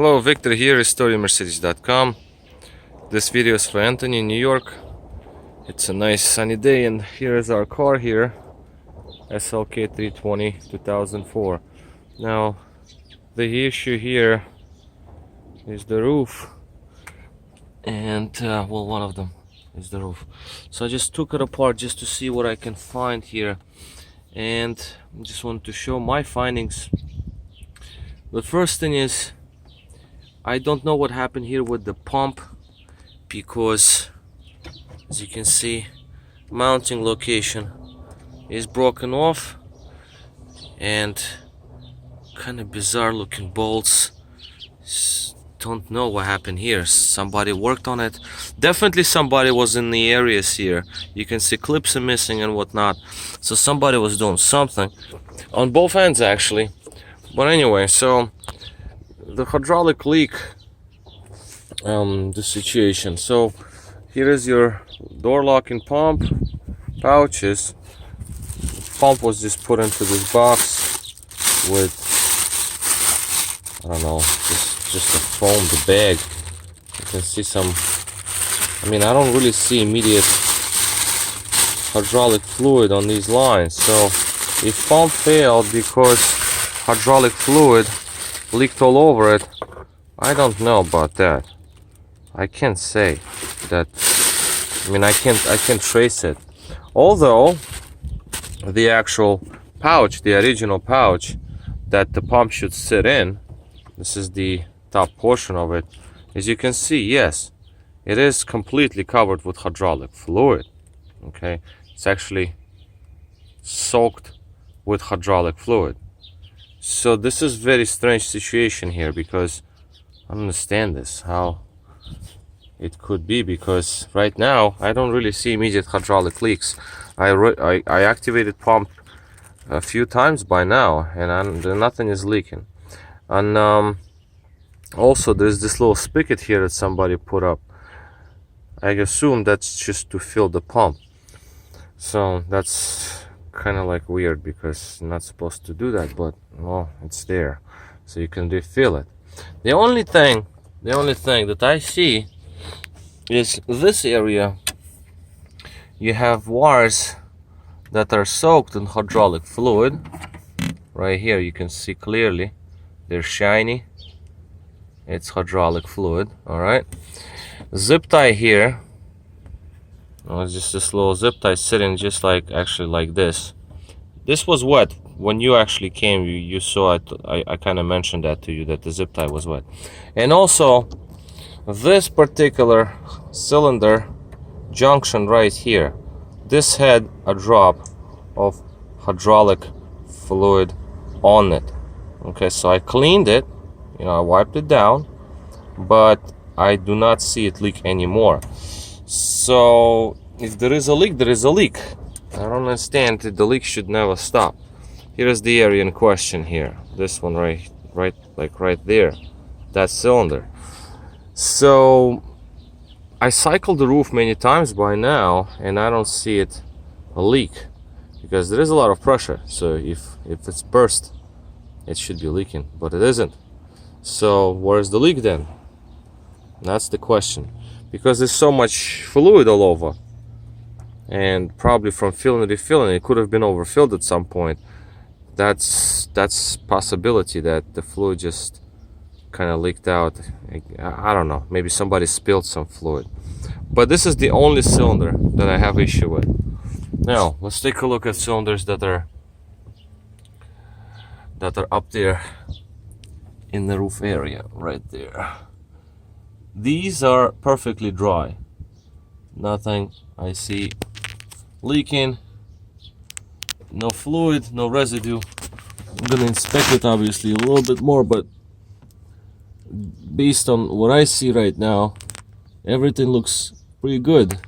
Hello, Victor here, RestoreYourMercedes.com. This video is for Anthony in New York. It's a nice sunny day and here is our car here, SLK320 2004. Now, the issue here is the roof, and well, one of them is the roof. So I just took it apart just to see what I can find here, and I just wanted to show my findings. The first thing is, I don't know what happened here with the pump, because as you can see, mounting location is broken off and kind of bizarre looking bolts. Don't know what happened here. Somebody worked on it. Definitely somebody was in the areas here. You can see clips are missing and whatnot, so somebody was doing something on both ends actually. But anyway, so the hydraulic leak, the situation. So here is your door locking pump pouches. Pump was just put into this box with, I don't know, just a foam, the bag. You can see some, I mean, I don't really see immediate hydraulic fluid on these lines. So if pump failed because hydraulic fluid leaked all over it, I don't know about that. I can't say that. I mean, I can't trace it. Although the actual pouch, the original pouch that the pump should sit in, this is the top portion of it. As you can see, yes, it is completely covered with hydraulic fluid. Okay, it's actually soaked with hydraulic fluid. So this is very strange situation here, because I don't understand this, how it could be, because right now I don't really see immediate hydraulic leaks. I activated pump a few times by now, and nothing is leaking. And also there's this little spigot here that somebody put up. I assume that's just to fill the pump. So that's kind of like weird, because you're not supposed to do that, but well, it's there, so you can refill it. The only thing that I see is this area. You have wires that are soaked in hydraulic fluid. Right here you can see clearly, they're shiny. It's hydraulic fluid. All right, zip tie here. Oh, it's just this little zip tie sitting just like, actually like this. This was wet when you actually came. You saw it. I kind of mentioned that to you, that the zip tie was wet. And also this particular cylinder junction right here, this had a drop of hydraulic fluid on it. Okay, so I cleaned it, you know, I wiped it down, but I do not see it leak anymore. So if there is a leak, there is a leak. I don't understand that the leak should never stop. Here is the area in question here. This one right there. That cylinder. So I cycled the roof many times by now, and I don't see it a leak, because there is a lot of pressure. So if it's burst, it should be leaking, but it isn't. So where's the leak then? That's the question, because there's so much fluid all over, and probably from filling and refilling, it could have been overfilled at some point. That's possibility that the fluid just kind of leaked out. I don't know, maybe somebody spilled some fluid, but this is the only cylinder that I have issue with. Now let's take a look at cylinders that are up there in the roof area right there. These are perfectly dry, nothing I see leaking, no fluid, no residue. I'm gonna inspect it obviously a little bit more, but based on what I see right now, everything looks pretty good.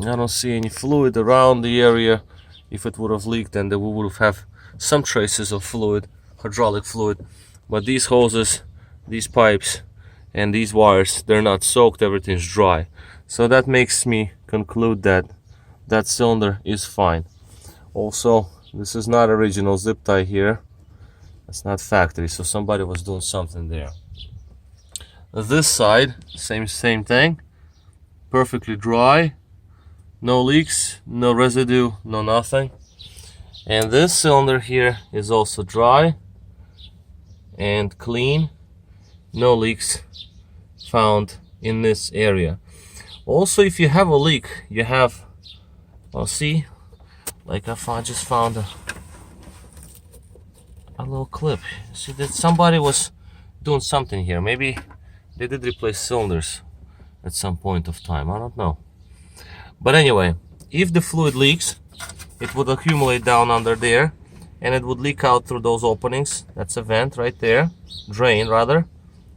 I don't see any fluid around the area. If it would have leaked, then we would have some traces of fluid, hydraulic fluid. But these hoses, these pipes, and these wires, they're not soaked, everything's dry. So that makes me conclude that that cylinder is fine. Also, this is not original zip tie here. That's not factory, so somebody was doing something there. This side, same thing. Perfectly dry. No leaks, no residue, no nothing. And this cylinder here is also dry and clean. No leaks found in this area. Also, if you have a leak, you have, well, see, like I just found a little clip. See that somebody was doing something here. Maybe they did replace cylinders at some point of time. I don't know. But anyway, if the fluid leaks, it would accumulate down under there and it would leak out through those openings. That's a vent right there, drain rather.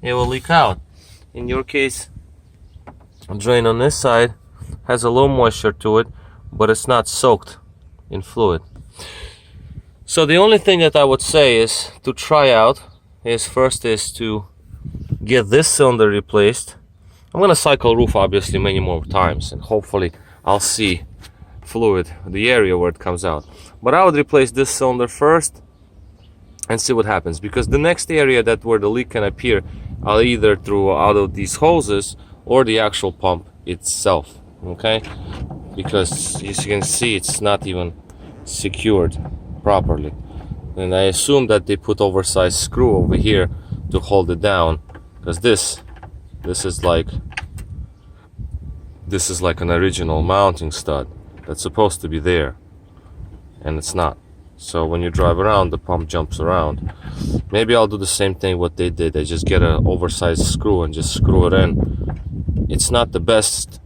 It will leak out. In your case, a drain on this side has a little moisture to it, but it's not soaked in fluid. So the only thing that I would say is to try out is first is to get this cylinder replaced. I'm gonna cycle roof obviously many more times and hopefully I'll see fluid, the area where it comes out. But I would replace this cylinder first and see what happens, because the next area that where the leak can appear are either through out of these hoses or the actual pump itself, okay? Because as you can see, it's not even secured properly. And I assume that they put oversized screw over here to hold it down, because this is like an original mounting stud that's supposed to be there, and it's not. So when you drive around, the pump jumps around. Maybe I'll do the same thing what they did. I just get an oversized screw and just screw it in. It's not the best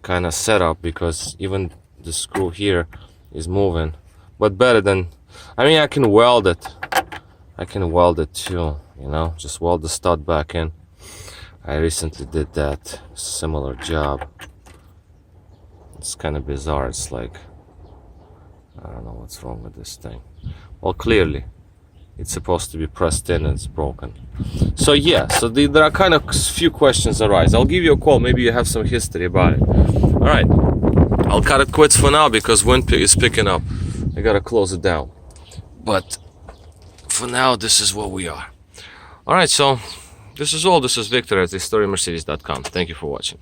kind of setup because even the screw here is moving, but better than, I mean, I can weld it. I can weld it too, you know, just weld the stud back in. I recently did that similar job. It's kind of bizarre. It's like, I don't know what's wrong with this thing. Well, clearly it's supposed to be pressed in and it's broken. So yeah, so there are kind of few questions arise. I'll give you a call, maybe you have some history about it. All right, I'll cut it quits for now because wind is picking up. I gotta close it down, but for now this is what we are. All right, so this is all. This is Victor at historymercedes.com. Thank you for watching.